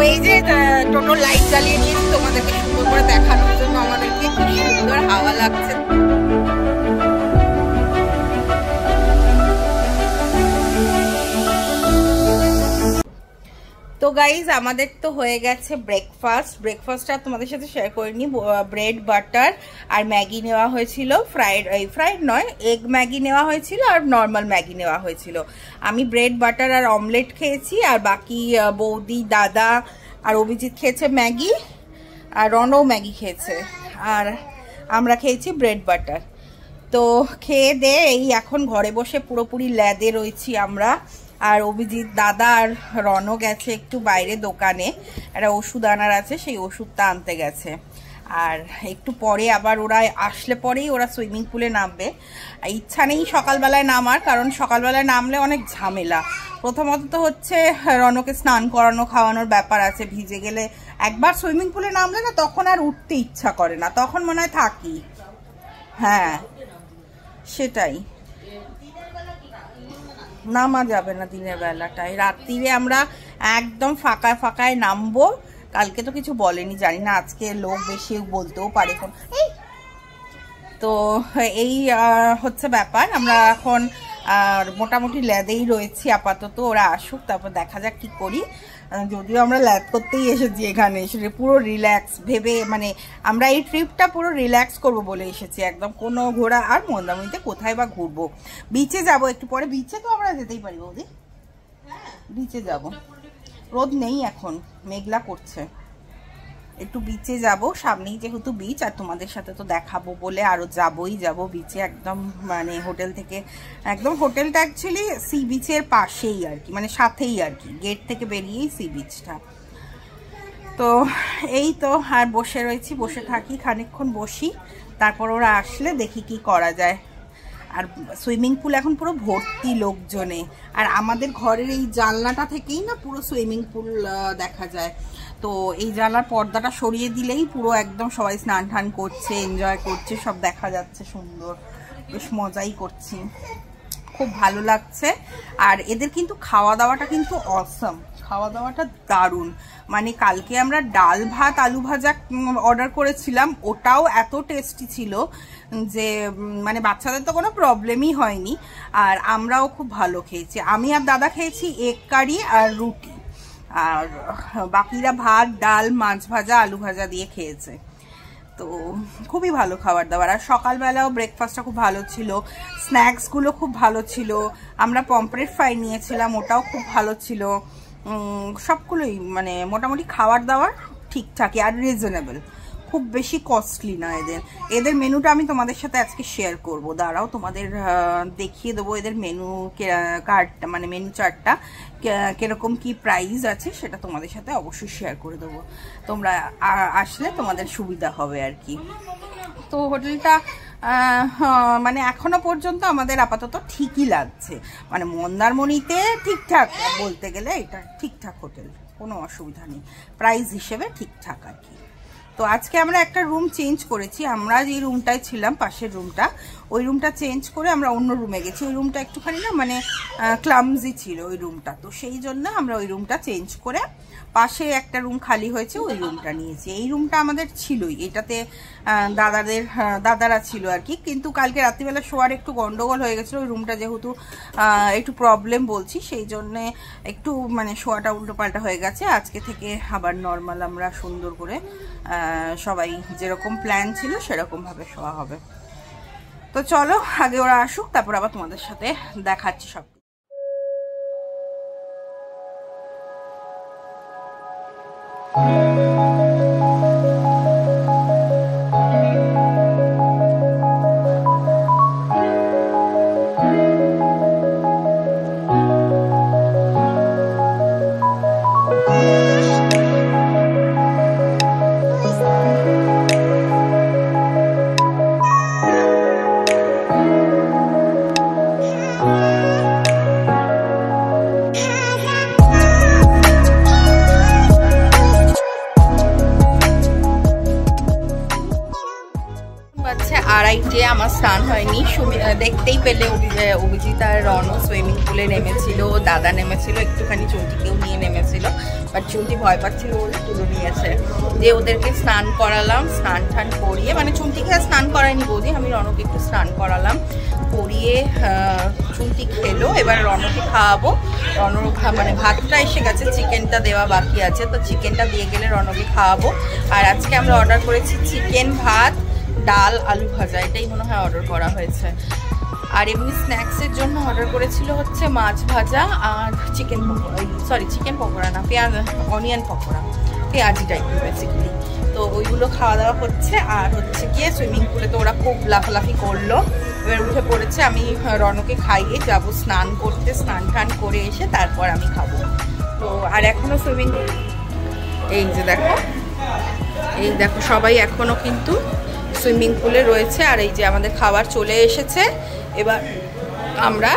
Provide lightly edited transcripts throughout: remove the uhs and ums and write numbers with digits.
এই যে টোটো লাইট জ্বালিয়ে নিয়েছি তোমাদেরকে সুন্দর করে দেখানোর জন্য, আমাদেরকে কি সুন্দর হাওয়া লাগছে। তো গাইজ আমাদের তো হয়ে গেছে ব্রেকফাস্টটা তোমাদের সাথে শেয়ার করিনি। ব্রেড বাটার আর ম্যাগি নেওয়া হয়েছিল, ফ্রাইড নয়, এগ ম্যাগি নেওয়া হয়েছিল আর নর্মাল ম্যাগি নেওয়া হয়েছিল। আমি ব্রেড বাটার আর অমলেট খেয়েছি, আর বাকি বৌদি, দাদা আর অভিজিৎ খেয়েছে ম্যাগি, আর রনও ম্যাগি খেয়েছে, আর আমরা খেয়েছি ব্রেড বাটার। তো খেয়ে দে এই এখন ঘরে বসে পুরোপুরি ল্যাদে রয়েছি আমরা। আর অভিজিৎ, দাদা আর রনও গেছে একটু বাইরে দোকানে, একটা ওষুধ আনার আছে, সেই ওষুধটা আনতে গেছে। আর একটু পরে আবার ওরা আসলে পরেই ওরা সুইমিং পুলে নামবে। ইচ্ছা নেই সকালবেলায় নামার, কারণ সকালবেলায় নামলে অনেক ঝামেলা। প্রথমত তো হচ্ছে রনকে স্নান করানো, খাওয়ানোর ব্যাপার আছে, ভিজে গেলে একবার সুইমিং পুলে নামলে না তখন আর উঠতে ইচ্ছা করে না, তখন মনে হয় থাকি। হ্যাঁ সেটাই, নামা যাবে না দিনের বেলাটায়, রাত্রিরে আমরা একদম ফাঁকায় ফাঁকায় নামবো। কালকে তো কিছু বলেনি, জানি না আজকে লোক বেশি বলতেও পারে। তো এই হচ্ছে ব্যাপার। আমরা এখন মোটামুটি ল্যাদেই রয়েছি আপাতত, ওরা আসুক তারপর দেখা যাক কি করি। যদিও আমরা ল্যাদ করতেই এসেছি এখানে, সেটা পুরো রিল্যাক্স ভেবে, মানে আমরা এই ট্রিপটা পুরো রিল্যাক্স করব বলে এসেছি, একদম কোনো ঘোরা। আর মন্দারমণিতে কোথায় বা ঘুরবো, বিচে যাব একটু পরে। বিচে তো আমরা যেতেই পারি বৌদি, বিচে যাব, রোদ নেই এখন, মেঘলা করছে, একটু বিচে যাব, সামনেই যেহেতু বিচ। আর তোমাদের সাথে তো দেখাবো বলে আরো যাব বিচে, একদম মানে হোটেল থেকে একদম, হোটেলটা অ্যাকচুয়ালি সি বিচের পাশেই আর কি, মানে সাথেই আর কি, গেট থেকে বেরিয়েই সি বিচটা। তো এই তো, আর বসে রয়েছি, বসে থাকি খানিকক্ষণ, বসি, তারপর ওরা আসলে দেখি কি করা যায়। আর সুইমিং পুল এখন পুরো ভর্তি লোকজনে, আর আমাদের ঘরের এই জানলাটা থেকেই না পুরো সুইমিং পুল দেখা যায়। তো এই জানলার পর্দাটা সরিয়ে দিলেই পুরো একদম সবাই স্নান টান করছে, এনজয় করছে, সব দেখা যাচ্ছে, সুন্দর, বেশ মজাই করছি, খুব ভালো লাগছে। আর এদের কিন্তু খাওয়া দাওয়াটা কিন্তু অসম, খাওয়া দাওয়াটা দারুণ। মানে কালকে আমরা ডাল ভাত আলু ভাজা অর্ডার করেছিলাম, ওটাও এত টেস্টি ছিল যে মানে বাচ্চাদের তো কোনো প্রবলেমই হয়নি, আর আমরাও খুব ভালো খেয়েছি। আমি আর দাদা খেয়েছি এগ কারি আর রুটি, আর বাকিরা ভাত, ডাল, মাছ ভাজা, আলু ভাজা দিয়ে খেয়েছে। তো খুবই ভালো খাবার দাবার। আর সকালবেলাও ব্রেকফাস্টটা খুব ভালো ছিল, স্ন্যাক্সগুলো খুব ভালো ছিল। আমরা পমফ্রেট ফ্রাই নিয়েছিলাম, ওটাও খুব ভালো ছিল। সবগুলোই মানে মোটামুটি খাবার দাবার ঠিকঠাকই, আর রিজনেবল, খুব বেশি কস্টলি না। এদের মেনুটা আমি তোমাদের সাথে আজকে শেয়ার করব, দাঁড়াও তোমাদের দেখিয়ে দেবো এদের মেনু কার্ডটা, মানে মেনু চার্টটা কিরকম কি প্রাইস আছে সেটা তোমাদের সাথে অবশ্যই শেয়ার করে দেবো, তোমরা আসলে তোমাদের সুবিধা হবে আর কি। তো হোটেলটা মানে এখনো পর্যন্ত আমাদের আপাতত ঠিকই লাগছে, মানে মন্দারমণিতে ঠিকঠাক বলতে গেলে এটা ঠিকঠাক হোটেল, কোনো অসুবিধা নেই, প্রাইস হিসেবে ঠিকঠাক আর কি। তো আজকে আমরা একটা রুম চেঞ্জ করেছি, আমরা যে রুমটায় ছিলাম পাশের রুমটা, ওই রুমটা চেঞ্জ করে আমরা অন্য রুমে গেছি। ওই রুমটা একটুখানি না মানে ক্লামজি ছিল ওই রুমটা, তো সেই জন্য আমরা ওই রুমটা চেঞ্জ করে পাশে একটা রুম খালি হয়েছে, ওই রুমটা নিয়েছি। এই রুমটা আমাদের ছিলই, এটাতে দাদারা ছিল আর কি, কিন্তু কালকে রাত্রিবেলা শোয়ার একটু গন্ডগোল হয়ে গেছিলো। ওই রুমটা যেহেতু একটু প্রবলেম বলছি, সেই জন্যে একটু মানে শোয়াটা উল্টোপাল্টা হয়ে গেছে। আজকে থেকে আবার নর্মাল আমরা সুন্দর করে সবাই যেরকম প্ল্যান ছিল সেরকমভাবে শোয়া হবে। তো চলো আগে ওরা আসুক, তারপর আবার তোমাদের সাথে দেখাচ্ছি সব। যে আমার স্নান হয়নি, দেখতেই পেলে অভিজিৎ আর রণ সুইমিং পুলে নেমেছিল, দাদা নেমেছিল, একটুখানি চুন্টিকেও নিয়ে নেমেছিল, বাট চুন্টি ভয় পাচ্ছিল, ওরা তুলে নিয়েছে। যে ওদেরকে স্নান করালাম, স্নান টান করিয়ে, মানে চুন্টিকে স্নান করায়নি বৌদি, আমি রণকে একটু স্নান করালাম, করিয়ে চুন্টি খেলো। এবার রণকে খাওয়াবো। রণর মানে ভাতটা এসে গেছে, চিকেনটা দেওয়া বাকি আছে, তো চিকেনটা দিয়ে গেলে রণকে খাওয়াবো। আর আজকে আমরা অর্ডার করেছি চিকেন, ভাত, ডাল, আলু ভাজা, এটাই মনে হয় অর্ডার করা হয়েছে। আর এমনি স্ন্যাক্সের জন্য অর্ডার করেছিল হচ্ছে মাছ ভাজা আর chicken pakora, sorry chicken pakora না, অনিয়ন পকোড়া, পেঁয়াজি টাইপের বেসিক্যালি। তো ওইগুলো খাওয়া দাওয়া হচ্ছে। আর হচ্ছে গিয়ে সুইমিং পুলে তো ওরা খুব লাফালাফি করলো, এবার উঠে পড়েছে। আমি রণকে খাইয়ে যাব স্নান করতে, স্নান টান করে এসে তারপর আমি খাবো। তো আর এখনও সুইমিং, এই যে দেখো, এই দেখো সবাই এখনও কিন্তু সুইমিং পুলে রয়েছে। আর এই যে আমাদের খাবার চলে এসেছে, এবার আমরা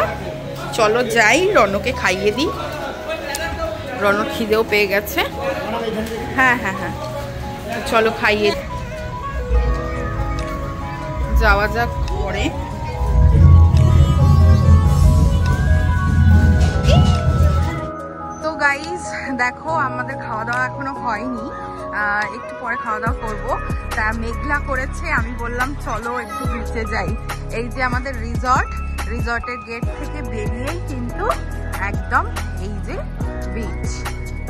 চলো যাই, রণকে খাইয়ে দিই। রণ খিদেও পেয়ে গেছে। হ্যাঁ হ্যাঁ হ্যাঁ, চলো খাইয়ে যাওয়া যাক পরে। তো গাইজ দেখো, আমাদের খাওয়া দাওয়া এখনো হয়নি, একটু পরে খাওয়া দাওয়া করবো। তা মেঘলা করেছে, আমি বললাম চলো একটু বিচে যাই। এই যে আমাদের রিসর্টের গেট থেকে বেরিয়েই কিন্তু একদম এই যে বিচ।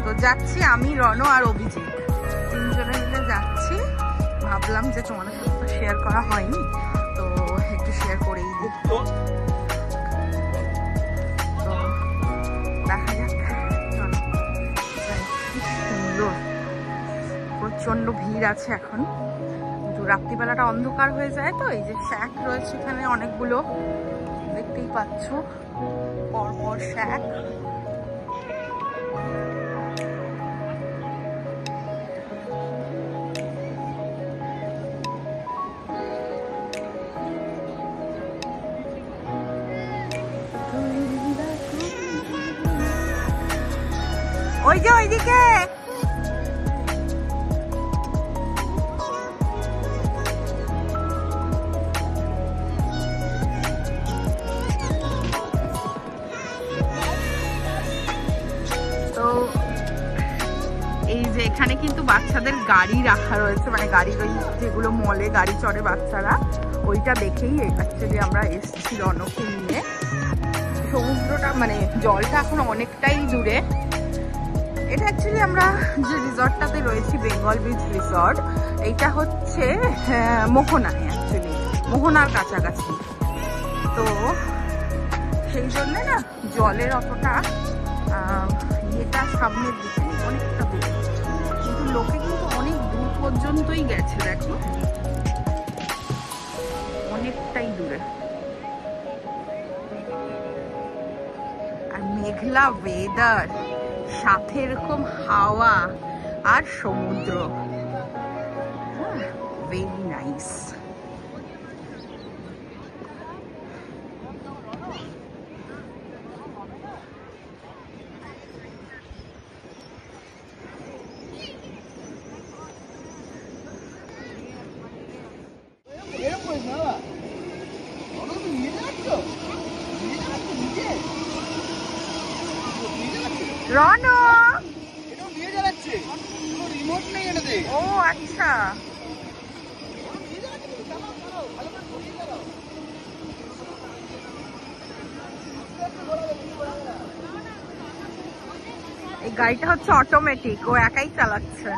তো যাচ্ছি আমি, রণ আর অভিজিৎ, তিনজনে মিলে যাচ্ছি। ভাবলাম যে তোমাদের সাথে তো শেয়ার করা হয়নি, তো একটু শেয়ার করেই দিই। তো দেখা যাক, চলো যাই। সুন্দর, প্রচন্ড ভিড় আছে এখন, কিন্তু রাত্রিবেলাটা অন্ধকার হয়ে যায়। তো এই যে শ্যাক রয়েছে এখানে অনেকগুলো, দেখতেই পাচ্ছ, পরপর শ্যাক। ওই যে ওইদিকে এই যে এখানে কিন্তু বাচ্চাদের গাড়ি রাখা রয়েছে, মানে গাড়ির ওই যেগুলো মলে গাড়ি চড়ে বাচ্চারা, ওইটা দেখেই অ্যাকচুয়ালি আমরা এসেছি রণকে নিয়ে। সমুদ্রটা মানে জলটা এখন অনেকটাই দূরে। এটা অ্যাকচুয়ালি আমরা যে রিসর্টটাতে রয়েছি, বেঙ্গল বিচ রিসর্ট, এইটা হচ্ছে মোহনায়, অ্যাকচুয়ালি মোহনার কাছাকাছি। তো সেই জন্যে না জলের অতটা ইয়েটা সামনের দিকে অনেকটা দূরে, কিন্তু লোকে কিন্তু অনেক দূর পর্যন্তই গেছে, দেখো অনেকটাই দূরে। আর মেঘলা ওয়েদার, সাথে এরকম হাওয়া আর সমুদ্র, ভেরি নাইস। রণ ও আচ্ছা, এই গাড়িটা হচ্ছে অটোমেটিক, ও একাই চালাচ্ছে।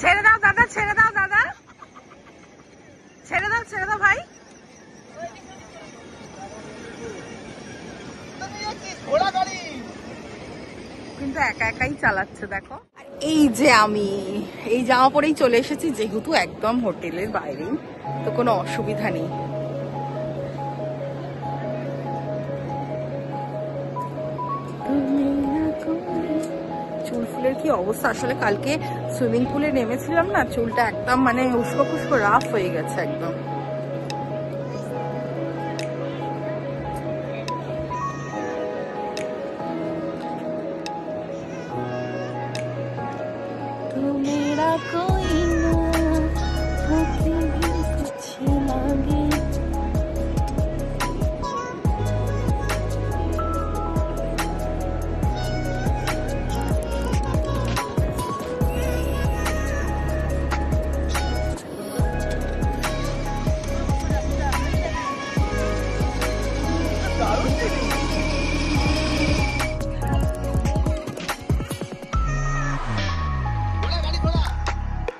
ছেড়ে দাও দাদা, ছেড়ে দাও দাদা, ছেড়ে দাও, ছেড়ে দাও ভাই। কিন্তু একা একাই চালাচ্ছে দেখো। এই যে আমি এই জামা পরেই চলে এসেছি, যেহেতু একদম হোটেলের বাইরে, তো কোনো অসুবিধা নেই। চুল ফুলের কি অবস্থা, আসলে কালকে সুইমিং পুলে নেমেছিলাম না, চুলটা একদম মানে উস্কো খুস্কো রাফ হয়ে গেছে একদম।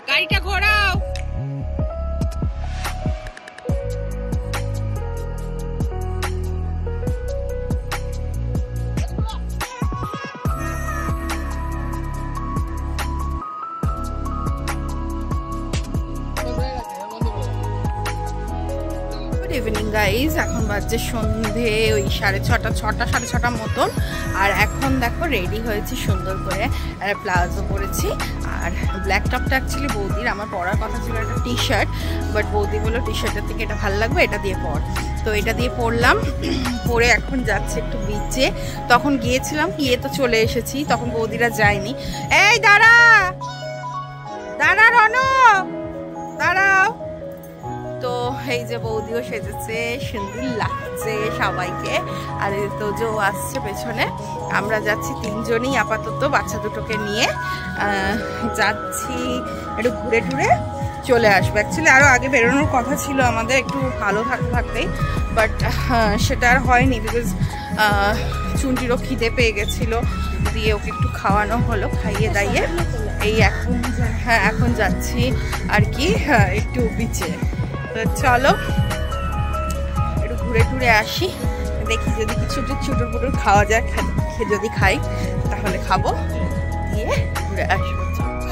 গাড়িটা ঘোরাও। ইভিনিং গাইজ, এখন বাজছে সন্ধে ওই 6:30 মতন। আর এখন দেখো রেডি হয়েছি সুন্দর করে, একটা প্লাজো পরেছি। আর ব্ল্যাক টপটা অ্যাকচুয়ালি বৌদির, আমার পরার কথা ছিল একটা টি শার্ট, বাট বৌদি বললো টি শার্টের থেকে এটা ভালো লাগবে, এটা দিয়ে পর। তো এটা দিয়ে পরলাম, পরে এখন যাচ্ছে একটু বিচে। তখন গিয়েছিলাম, গিয়ে তো চলে এসেছি, তখন বৌদিরা যায়নি। এই দাঁড়া দাঁড়া রনো, দাঁড়াও। তো এই যে বৌদিও সেজেছে, সুন্দর লাগছে সবাইকে। আর এই তো জো আসছে পেছনে। আমরা যাচ্ছি তিনজনই আপাতত, বাচ্চা দুটোকে নিয়ে যাচ্ছি, একটু ঘুরে টুরে চলে আসবো। অ্যাকচুয়ালি আরও আগে বেরোনোর কথা ছিল আমাদের, একটু ভালো থাকতেই, বাট সেটা আর হয়নি, বিকজ চুনটিরও খিদে পেয়ে গেছিলো, দিয়ে ওকে একটু খাওয়ানো হলো, খাইয়ে দাইয়ে এই এখন যাচ্ছি আর কি একটু বিচে। চলো একটু ঘুরে টুরে আসি, দেখি যদি কিছু চুটুর পুটুর খাওয়া যায়, যদি খাই তাহলে খাবো, দিয়ে ঘুরে আসবো।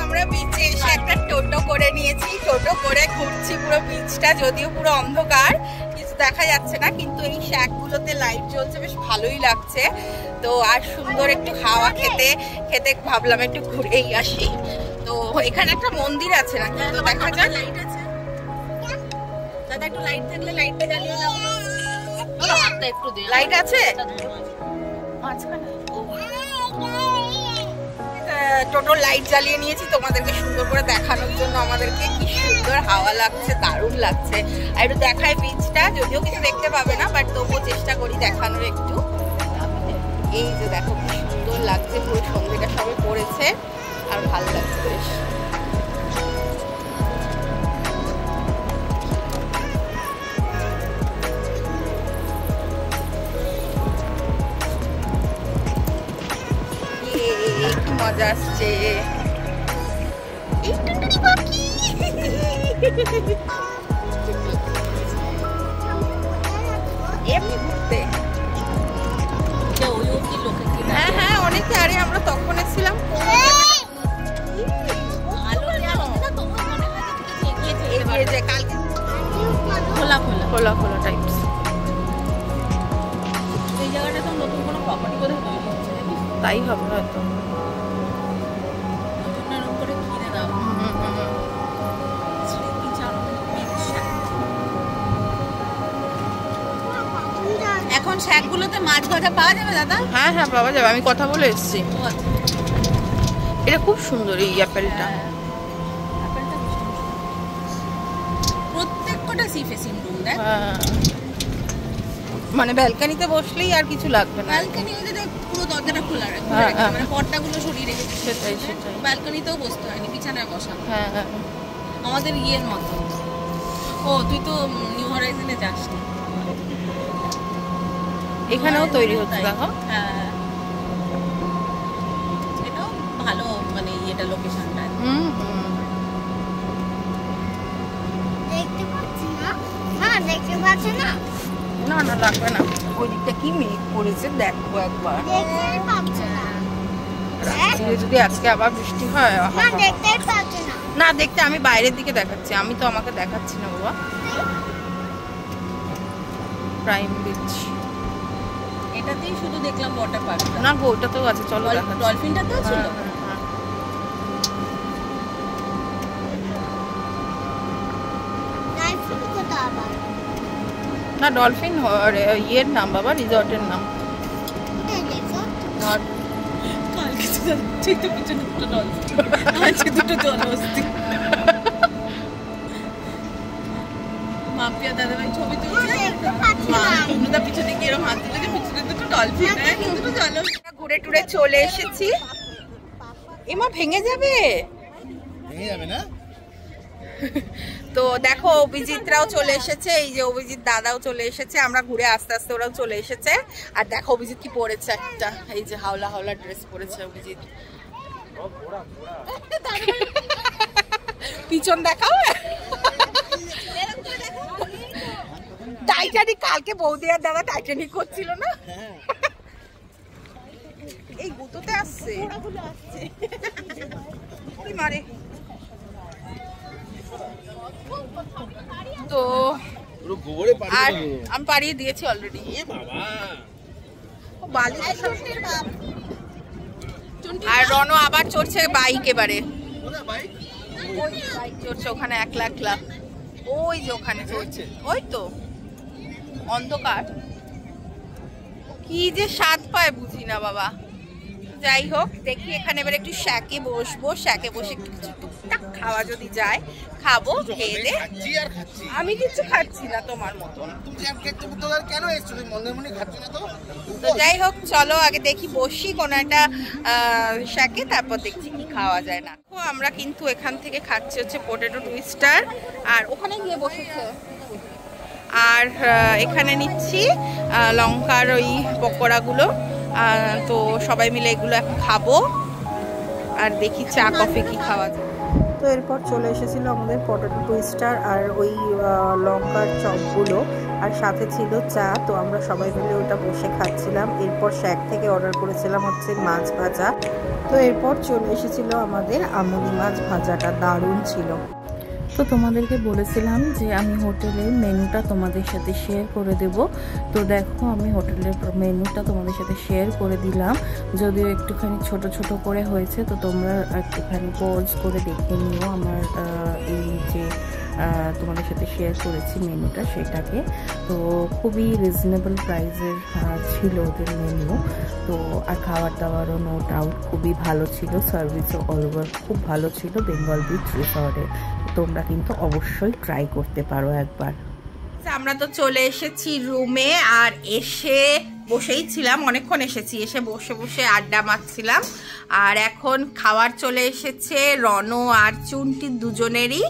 আমরা বিচে এসে একটা টোটো করে নিয়েছি, টোটো করে ঘুরছি পুরো বিচটা, যদিও পুরো অন্ধকার, কিছু দেখা যাচ্ছে না, কিন্তু এই শ্যাকগুলোতে লাইট জ্বলছে, বেশ ভালোই লাগছে। তো আর সুন্দর একটু হাওয়া খেতে খেতে ভাবলাম একটু ঘুরেই আসি। তো এখানে একটা মন্দির আছে না, কিন্তু দেখা যায় লাইট আছে, দাদা একটু লাইট থাকলে লাইটটা জ্বালিয়ে দাও, একটু দে, লাইট আছে টোটো লাইট জ্বালিয়ে নিয়েছি তোমাদেরকে সুন্দর করে দেখানোর জন্য। আমাদেরকে কি সুন্দর হাওয়া লাগছে, দারুণ লাগছে। আর একটু দেখায় বিচটা, যদিও কিছু দেখতে পাবে না, বাট তবুও চেষ্টা করি দেখানোর একটু। এই যে দেখো কি সুন্দর লাগছে, পুরো সন্ধ্যেটা সবে পড়েছে আর ভালো লাগছে বেশ। মজা আসছে, এমনি ঘুরতে। হ্যাঁ হ্যাঁ অনেকে, আরে আমরা তখন এসেছিলাম, কালকে খোলা খোলা খোলা খোলা টাইপস। এই জায়গাটা তো নতুন কোনো প্রপার্টি বোধ হয় তাই হবে হয়তো। এখন শ্যাকগুলোতে মাছ ভাজা পাওয়া যাবে দাদা? হ্যাঁ হ্যাঁ পাওয়া যাবে, আমি কথা বলে এসেছি। এটা খুব সুন্দর এই অ্যাপেলটা, প্রত্যেকটা সি ফেসিং রুম দেখ, মানে ব্যালকনিতে বসলেই আর কিছু লাগবে না। ব্যালকনিতে পুরো দরজাটা খোলা রাখবে, মানে পর্দাগুলো সরিয়ে রেখেছি। সেটাই সেটাই, ব্যালকনিতেও বসতে হয়নি, বিছানায় বসা। হ্যাঁ হ্যাঁ, আমাদের ইয়ের মতো। ও তুই তো নিউ হরাইজনে যাস না, এখানেও তৈরি হচ্ছে দেখো। হ্যাঁ এটাও ভালো, মানে এটা লোকেশনটা। দেখতে পাচ্ছি না, হ্যাঁ দেখতে পাচ্ছি না, না না লাগবে না। ওই দিকটা কি মেঘ পড়েছে দেখো একবার, দেখতে পাচ্ছি না। রাত্রিরে যদি আজকে আবার বৃষ্টি হয়, না দেখতে আমি বাইরের দিকে দেখাচ্ছি, আমি তো আমাকে দেখাচ্ছি না বাবা। প্রাইম বিচ এটাতেই শুধু দেখলাম ওয়াটার পার্ক, না গো ওটাতেও আছে, চলো ডলফিনটাতেও ছিল। না ডলফিন ইয়ের নাম বাবা, রিসর্টের নাম। কালকে তো পিছনে দুটো ডলফিন আছে, দুটো জলহস্তি। মাপিয়া দাদাভাই ছবি তুলছে, মা পিছনে গিয়ে এরকম হাত দিলে যে পিছনে দুটো ডলফিন, দুটো জলহস্তি। ঘুরে টুরে চলে এসেছি। এমা ভেঙে যাবে, ভেঙে যাবে না? তো দেখো অভিজিৎরাও চলে এসেছে, এই যে অভিজিৎ দাদাও চলে এসেছে, আমরা ঘুরে আস্তে আস্তে ওরাও চলে এসেছে। আর দেখো অভিজিৎ কি পরেছে, একটা এই যে হাওলা হাওলা ড্রেস পরেছে অভিজিৎ। পিছন দেখাও, টাইটানিক, কালকে বৌদি আর দাদা টাইটানিক করছিল না, এই গুতোতে আসছে মারে। তো আর আমি পাড়িয়ে দিয়েছি অলরেডি। আর রনো আবার চড়ছে বাইক, এবারে বাইক চড়ছে ওখানে একলা একলা, ওই যে ওখানে চড়ছে, ওই তো অন্ধকার, কি যে স্বাদ পায় বুঝি না বাবা। যাই হোক দেখি এখানে এবার একটু শ্যাকে বসবো, শ্যাকে বসে একটু কিছু টুকটাক খাওয়া যদি যায় খাবো, খেয়ে দে। আমি কিছু খাচ্ছি না তোমার মতন। তো যাই হোক চলো আগে দেখি বসি কোনো একটা শ্যাকে, তারপর দেখছি কি খাওয়া যায় না। আমরা কিন্তু এখান থেকে খাচ্ছি হচ্ছে পটেটো টুইস্টার, আর ওখানে গিয়ে বসেছে। আর এখানে নিচ্ছি লঙ্কার ওই পকোড়াগুলো, তো সবাই মিলে এগুলো এখন খাবো, আর দেখি চা কফি কি খাওয়া যায়। তো এরপর চলে এসেছিল আমাদের পটেটো টুইস্টার আর ওই লঙ্কার চপগুলো, আর সাথে ছিল চা। তো আমরা সবাই মিলে ওটা বসে খাচ্ছিলাম। এরপর শ্যাক থেকে অর্ডার করেছিলাম হচ্ছে মাছ ভাজা। তো এরপর চলে এসেছিল আমাদের আমুলি মাছ ভাজাটা, দারুণ ছিল। তো তোমাদেরকে বলেছিলাম যে আমি হোটেলের মেনুটা তোমাদের সাথে শেয়ার করে দেব। তো দেখো আমি হোটেলের মেনুটা তোমাদের সাথে শেয়ার করে দিলাম, যদিও একটুখানি ছোট ছোট করে হয়েছে। তো তোমরা একটুখানি পজ করে দেখে নিও আমার এই যে তোমাদের সাথে শেয়ার করেছি মেনুটা সেটাকে। তো খুবই রিজনেবল প্রাইসের ছিল ওদের মেনু। তো আর খাবার দাবারও নো ডাউট খুবই ভালো ছিল, সার্ভিসও অল ওভার খুব ভালো ছিল বেঙ্গল বিচ রিসর্টে। তোমরা কিন্তু অবশ্যই ট্রাই করতে পারো একবার। আমরা তো চলে এসেছি রুমে, আর এসে বসেই ছিলাম, অনেকক্ষণ এসেছি, এসে বসে বসে আড্ডা মারছিলাম। আর এখন খাবার চলে এসেছে রনো আর চুনটির দুজনেরই।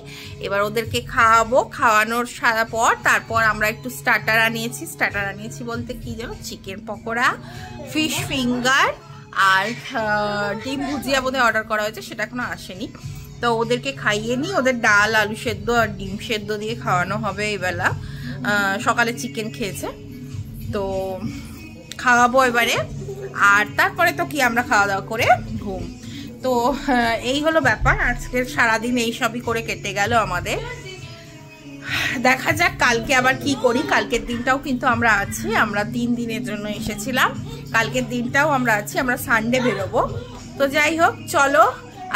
এবার ওদেরকে খাওয়াবো, খাওয়ানোর পর তারপর আমরা একটু স্টার্টার আনিয়েছি বলতে কি যেন চিকেন পকোড়া, ফিশ ফিঙ্গার আর ডিম ভুজিয়া বোধহয় অর্ডার করা হয়েছে, সেটা এখনো আসেনি। তো ওদেরকে খাইয়ে নিই, ওদের ডাল আলু সেদ্ধ আর ডিম সেদ্ধ দিয়ে খাওয়ানো হবে এইবেলা। সকালে চিকেন খেয়েছে, তো খাওয়াবো এবারে। আর তারপরে তো কি আমরা খাওয়া দাওয়া করে ঘুম। তো এই হলো ব্যাপার, আজকের সারাদিন এই সবই করে কেটে গেল আমাদের। দেখা যাক কালকে আবার কি করি। কালকের দিনটাও কিন্তু আমরা আছি, আমরা 3 দিনের জন্য এসেছিলাম, কালকের দিনটাও আমরা আছি, আমরা সানডে বেরোবো। তো যাই হোক চলো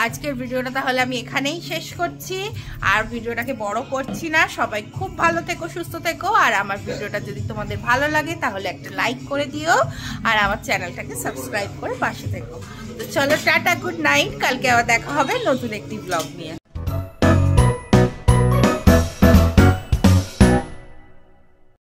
আজকের ভিডিওটা তাহলে আমি এখানেই শেষ করছি, আর ভিডিওটাকে বড় করছি না। সবাই খুব ভালো থেকো, সুস্থ থেকো, আর আমার ভিডিওটা যদি তোমাদের ভালো লাগে তাহলে একটা লাইক করে দিও, আর আমার চ্যানেলটাকে সাবস্ক্রাইব করে পাশে থেকো। তো চলো টাটা, গুড নাইট, কালকে আবার দেখা হবে নতুন একটি ব্লগ নিয়ে।